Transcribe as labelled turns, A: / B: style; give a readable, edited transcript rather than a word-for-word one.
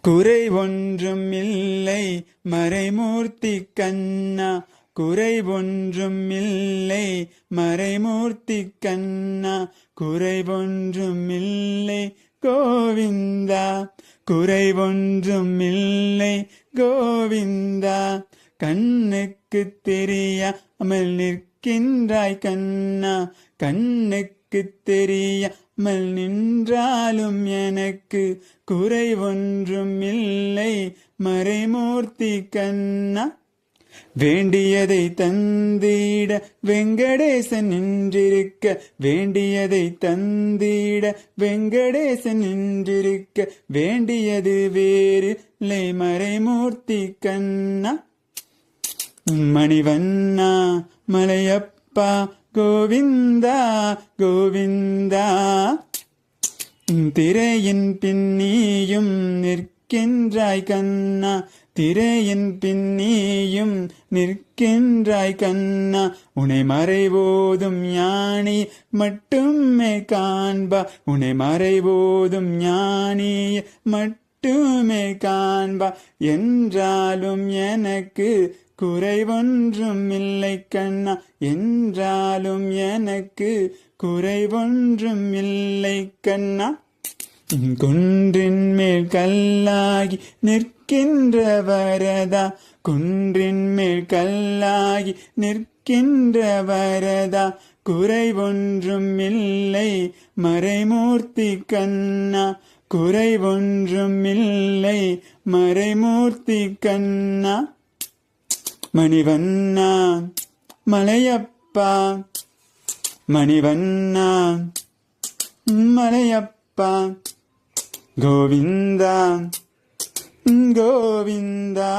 A: குறை ஒன்றும் இல்லை மறைமூர்த்தி கண்ணா, குறை ஒன்றும் இல்லை மறைமூர்த்தி கண்ணா, குறை ஒன்றும் இல்லை கோவிந்தா, குறை ஒன்றும் இல்லை கோவிந்தா. கண்ணுக்கு தெரியாமல் நிற்கின்றாய் கண்ணா, கண்ணுக்கு தெரியாமல் நின்றாலும் எனக்கு குறை ஒன்றும் இல்லை மறைமூர்த்தி கண்ணா. வேண்டியதை தந்திட வெங்கடேசன் நின்றிருக்க, வேண்டியதை தந்திட வெங்கடேசன் நின்றிருக்க, வேண்டியது வேறு இல்லை மறைமூர்த்தி கண்ணா. மணிவண்ணா மலையப்பா கோவிந்தா கோவிந்தா, திரையின் பின்னியும் நிற்கின்றாய் கண்ணா, திரையின் பின்னியும் நிற்கின்றாய் கண்ணா. உன்னை மறைவோதும் ஞானி மட்டுமே காண்பா, உன்னை மறைவோதும் ஞானி மட்டுமே காண்பா. என்றாலும் எனக்கு குறை ஒன்றும் இல்லை கண்ணா, என்றாலும் எனக்கு குறை ஒன்றும் இல்லை கண்ணா. குன்றின் மேல் கல்லாகி நிற்கின்ற வரதா, குன்றின் மேல் கல்லாகி நிற்கின்ற வரதா, குறை ஒன்றும் இல்லை மறைமூர்த்தி கண்ணா, குறை ஒன்றும் இல்லை மறைமூர்த்தி கண்ணா. மணிவண்ணா மலையப்பா, மணிவண்ணா மலையப்பா, கோவிந்தா கோவிந்தா.